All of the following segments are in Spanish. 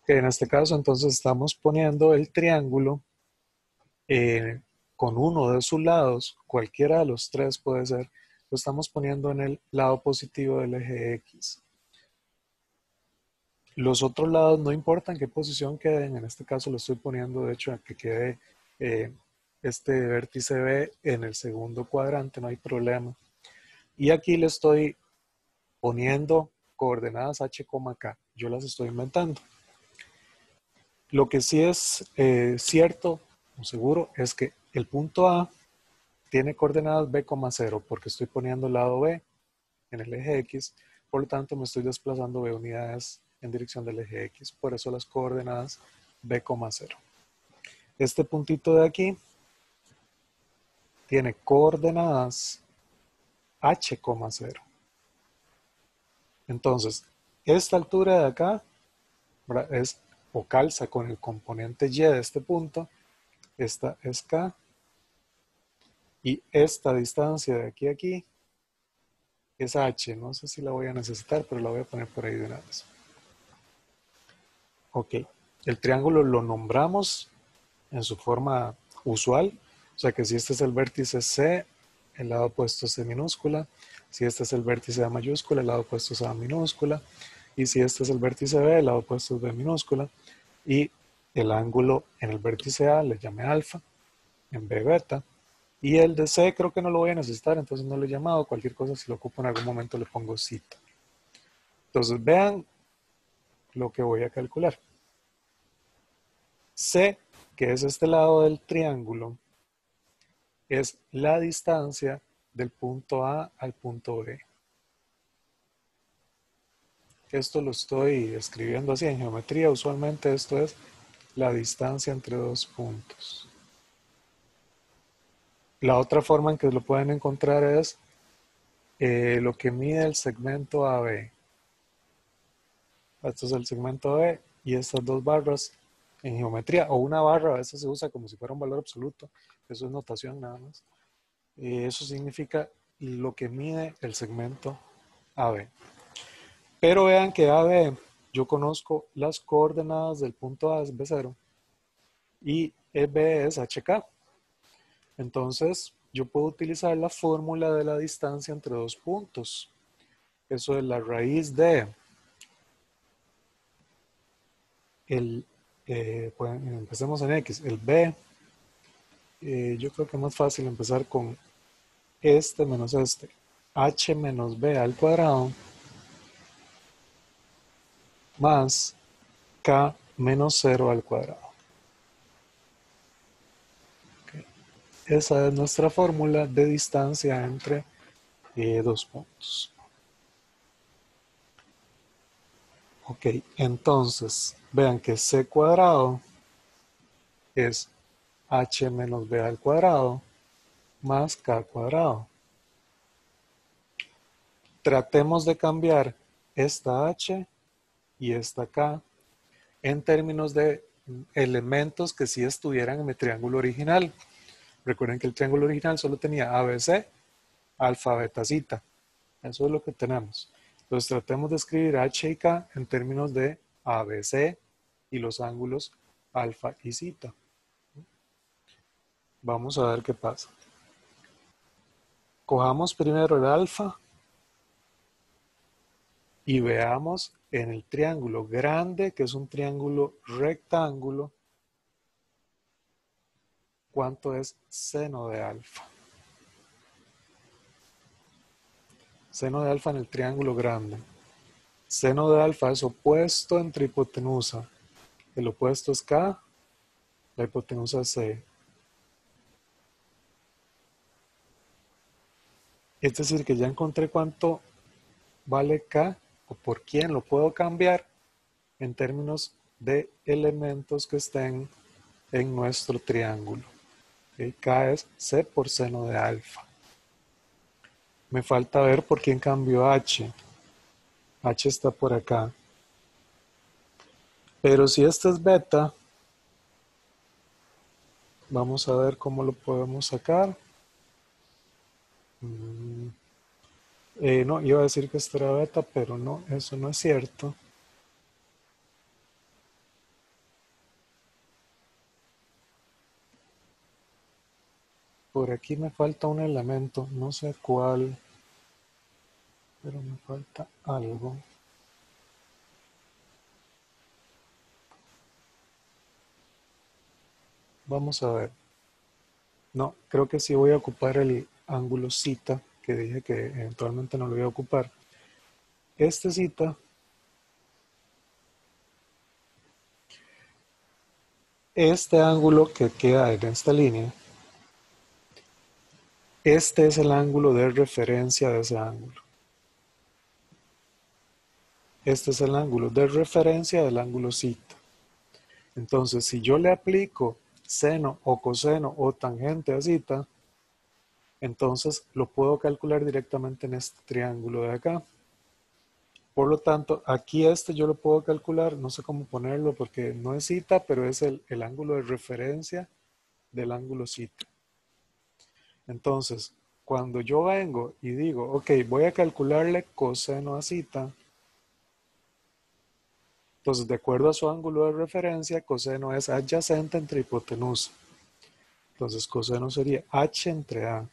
Que en este caso entonces estamos poniendo el triángulo eh, con uno de sus lados, cualquiera de los tres puede ser, lo estamos poniendo en el lado positivo del eje X. Los otros lados no importan qué posición queden, en este caso lo estoy poniendo de hecho a que quede eh, este vértice B en el segundo cuadrante, no hay problema. Y aquí le estoy poniendo coordenadas H, K, yo las estoy inventando. Lo que sí es cierto o seguro es que el punto A tiene coordenadas B, 0 porque estoy poniendo el lado B en el eje X, por lo tanto me estoy desplazando B unidades en dirección del eje X, por eso las coordenadas B, 0. Este puntito de aquí tiene coordenadas H, 0. Entonces, esta altura de acá es o calza con el componente Y de este punto, esta es K, y esta distancia de aquí a aquí es H. No sé si la voy a necesitar, pero la voy a poner por ahí de una vez. Ok, el triángulo lo nombramos en su forma usual, o sea que si este es el vértice C, el lado opuesto es C minúscula, si este es el vértice A mayúscula, el lado opuesto es A minúscula, y si este es el vértice B, el lado opuesto es B minúscula, y el ángulo en el vértice A le llamé alfa, en B beta, y el de C creo que no lo voy a necesitar, entonces no lo he llamado, cualquier cosa si lo ocupo en algún momento le pongo cita. Entonces vean lo que voy a calcular. C, que es este lado del triángulo, es la distancia del punto A al punto B. Esto lo estoy escribiendo así en geometría. Usualmente esto es la distancia entre dos puntos. La otra forma en que lo pueden encontrar es lo que mide el segmento AB. Esto es el segmento AB y estas dos barras en geometría, o una barra a veces se usa como si fuera un valor absoluto. Eso es notación nada más. Eso significa lo que mide el segmento AB. Pero vean que AB, yo conozco las coordenadas del punto A es B0 y B es HK. Entonces, yo puedo utilizar la fórmula de la distancia entre dos puntos. Eso es la raíz de empecemos en X, el B. Yo creo que es más fácil empezar con este menos este. H menos B al cuadrado más K menos 0 al cuadrado. Okay. Esa es nuestra fórmula de distancia entre dos puntos. Ok, entonces vean que C cuadrado es H menos B al cuadrado más K cuadrado. Tratemos de cambiar esta H y esta K en términos de elementos que sí estuvieran en mi triángulo original. Recuerden que el triángulo original solo tenía ABC, alfa, beta, zeta. Eso es lo que tenemos. Entonces tratemos de escribir H y K en términos de ABC y los ángulos alfa y zeta. Vamos a ver qué pasa. Cojamos primero el alfa y veamos en el triángulo grande, que es un triángulo rectángulo, cuánto es seno de alfa. Seno de alfa en el triángulo grande. Seno de alfa es opuesto entre hipotenusa. El opuesto es K, la hipotenusa es C. Es decir, que ya encontré cuánto vale K o por quién lo puedo cambiar en términos de elementos que estén en nuestro triángulo. ¿Okay? K es C por seno de alfa. Me falta ver por quién cambió H. H está por acá. Pero si este es beta, vamos a ver cómo lo podemos sacar. No, iba a decir que esto era beta, pero no, eso no es cierto. por aquí me falta un elemento, no sé cuál, pero me falta algo. Vamos a ver. No, creo que sí voy a ocupar el ángulo zeta, que dije que eventualmente no lo voy a ocupar. Este zeta, este ángulo que queda en esta línea, este es el ángulo de referencia de ese ángulo. Este es el ángulo de referencia del ángulo zeta. Entonces, si yo le aplico seno o coseno o tangente a zeta, entonces lo puedo calcular directamente en este triángulo de acá. Por lo tanto, aquí este yo lo puedo calcular, no sé cómo ponerlo porque no es zeta, pero es el ángulo de referencia del ángulo zeta. Entonces, cuando yo vengo y digo, ok, voy a calcularle coseno a zeta, entonces de acuerdo a su ángulo de referencia, coseno es adyacente entre hipotenusa. Entonces, coseno sería h entre a.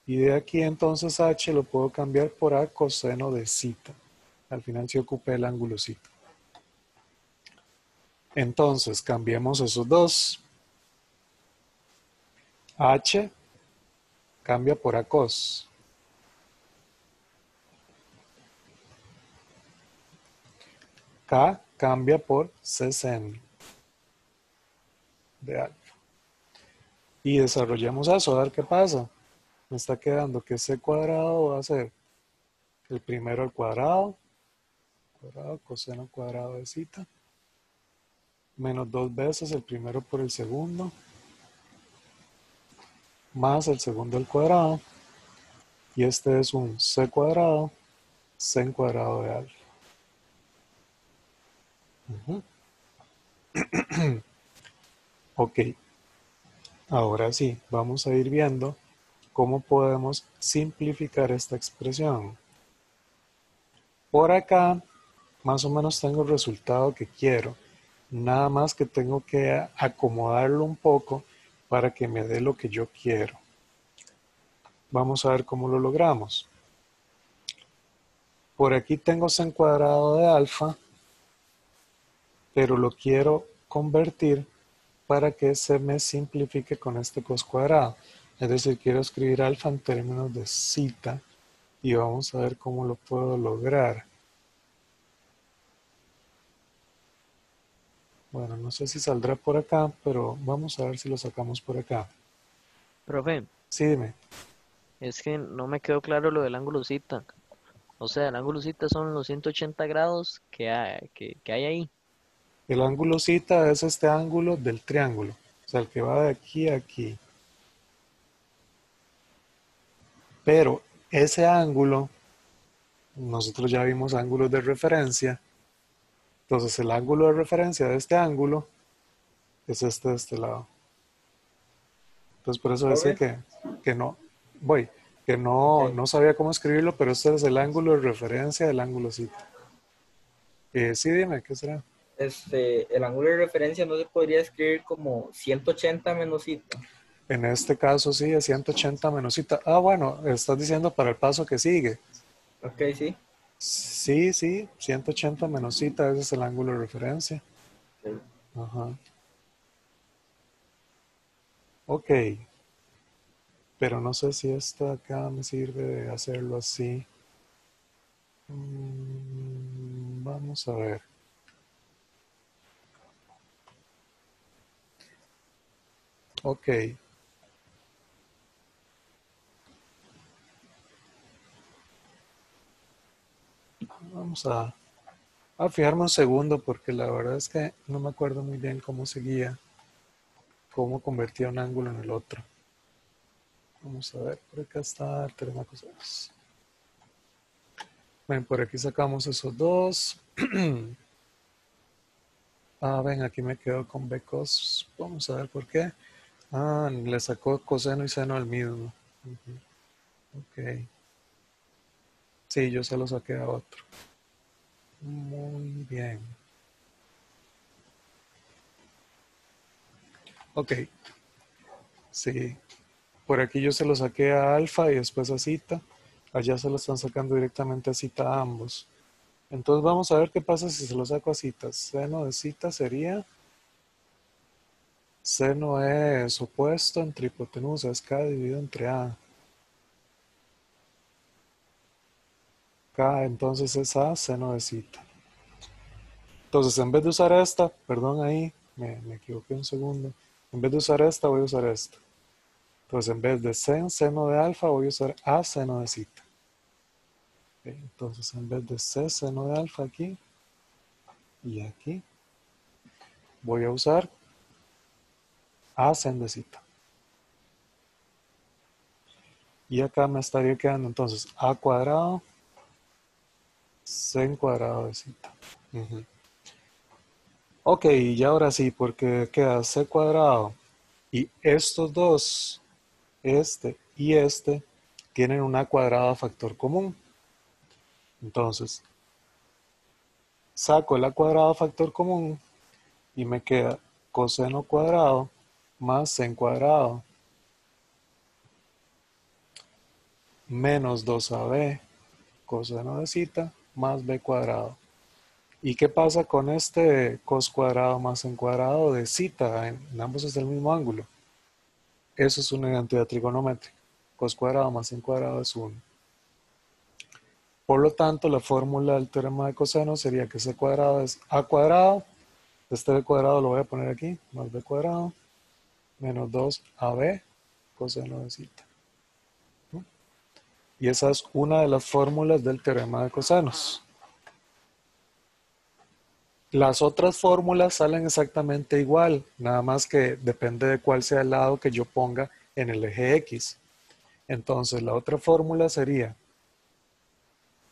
Y de aquí entonces h lo puedo cambiar por a coseno de zeta. Al final sí ocupé el ángulo zeta. Entonces, cambiemos esos dos. H cambia por a cos. K cambia por seno de alfa. Y desarrollemos eso, a ver qué pasa. Me está quedando que c cuadrado va a ser el primero al cuadrado, coseno cuadrado de zeta, menos 2 veces el primero por el segundo, más el segundo al cuadrado, y este es un c cuadrado, sen cuadrado de alfa. Ok, ahora sí, vamos a ir viendo cómo podemos simplificar esta expresión. Por acá, más o menos tengo el resultado que quiero. Nada más que tengo que acomodarlo un poco para que me dé lo que yo quiero. Vamos a ver cómo lo logramos. Por aquí tengo sen cuadrado de alfa, pero lo quiero convertir para que se me simplifique con este cos cuadrado. Es decir, quiero escribir alfa en términos de zeta y vamos a ver cómo lo puedo lograr. Bueno, no sé si saldrá por acá, pero vamos a ver si lo sacamos por acá. Profe, Sí, dime. es que no me quedó claro lo del ángulo zeta. O sea, el ángulo zeta son los 180 grados que hay ahí. El ángulo zeta es este ángulo del triángulo, o sea, el que va de aquí a aquí. Pero ese ángulo, nosotros ya vimos ángulos de referencia, entonces el ángulo de referencia de este ángulo es este de este lado. Entonces por eso decía Profe, que no, que no, ok. no sabía cómo escribirlo, pero este es el ángulo de referencia del ángulo zeta. Sí, dime, ¿qué será? El ángulo de referencia no se podría escribir como 180 menos zeta. En este caso sí, es 180 menos zeta. Ah, bueno, estás diciendo para el paso que sigue. Ok, sí. Sí, sí, 180 menos zeta, ese es el ángulo de referencia. Ok. Ajá. Ok, pero no sé si esta acá me sirve de hacerlo así. Vamos a ver. Ok, vamos a fijarme un segundo porque la verdad es que no me acuerdo muy bien cómo seguía, cómo convertía un ángulo en el otro. Vamos a ver, por acá está el teorema coseno. Ven, por aquí sacamos esos dos. Ah, ven, aquí me quedo con b cos. Vamos a ver por qué. Ah, le sacó coseno y seno al mismo. Ok. Sí, yo se lo saqué a otro. Muy bien. Ok. Sí. Por aquí yo se lo saqué a alfa y después a zeta. Allá se lo están sacando directamente a zeta a ambos. Entonces vamos a ver qué pasa si se lo saco a zeta. Seno de zeta sería... Seno es opuesto entre hipotenusa, es K dividido entre A. K entonces es A seno de zeta. Entonces en vez de usar esta, perdón ahí, me equivoqué un segundo. En vez de usar esta, voy a usar esta. Entonces en vez de seno de alfa, voy a usar A seno de zeta. Entonces en vez de C seno de alfa aquí y aquí, voy a usar A seno de zeta. Y acá me estaría quedando entonces A cuadrado sen cuadrado de zeta. Ok, y ahora sí, porque queda c cuadrado y estos dos, este y este, tienen una cuadrada factor común. Entonces, saco la cuadrada factor común y me queda coseno cuadrado más sen cuadrado menos 2ab coseno de zeta más b cuadrado. ¿Y qué pasa con este cos cuadrado más sen cuadrado de zeta? En ambos es el mismo ángulo. Eso es una identidad trigonométrica. Cos cuadrado más sin cuadrado es 1. Por lo tanto, la fórmula del teorema de coseno sería que c cuadrado es a cuadrado. Este b cuadrado lo voy a poner aquí, más b cuadrado, menos 2ab coseno de zeta. Y esa es una de las fórmulas del teorema de cosenos. Las otras fórmulas salen exactamente igual, nada más que depende de cuál sea el lado que yo ponga en el eje X. Entonces, la otra fórmula sería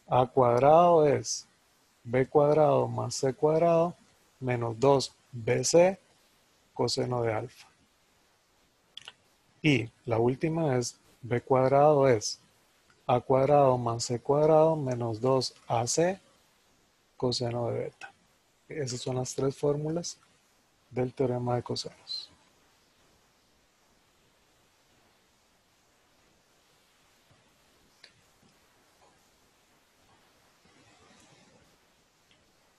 a cuadrado es b cuadrado más c cuadrado menos 2bc coseno de alfa. Y la última es b cuadrado es a cuadrado más c cuadrado menos 2ac coseno de beta. Esas son las tres fórmulas del teorema de cosenos.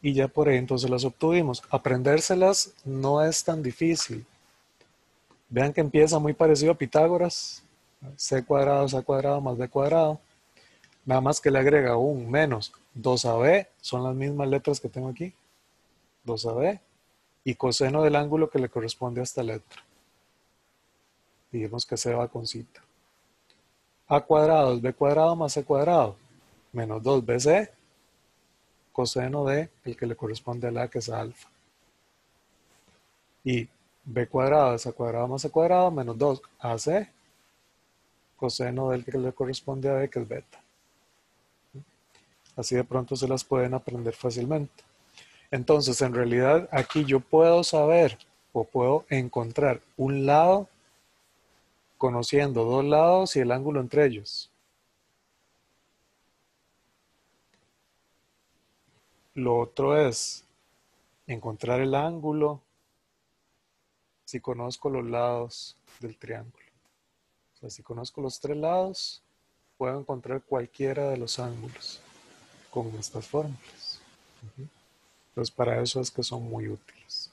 Y ya por ahí entonces las obtuvimos. Aprendérselas no es tan difícil. Vean que empieza muy parecido a Pitágoras. C cuadrado es a cuadrado más b cuadrado. Nada más que le agrega un menos 2ab. Son las mismas letras que tengo aquí. 2ab. Y coseno del ángulo que le corresponde a esta letra. Digamos que c va con cita. A cuadrado es b cuadrado más c cuadrado. Menos 2bc. Coseno de el que le corresponde a la que es alfa. Y b cuadrado es a cuadrado más c cuadrado menos 2ac coseno del que le corresponde a b que es beta. Así de pronto se las pueden aprender fácilmente. Entonces, en realidad aquí yo puedo saber o puedo encontrar un lado conociendo dos lados y el ángulo entre ellos. Lo otro es encontrar el ángulo si conozco los lados del triángulo. O sea, si conozco los tres lados, puedo encontrar cualquiera de los ángulos con estas fórmulas. Entonces, para eso es que son muy útiles.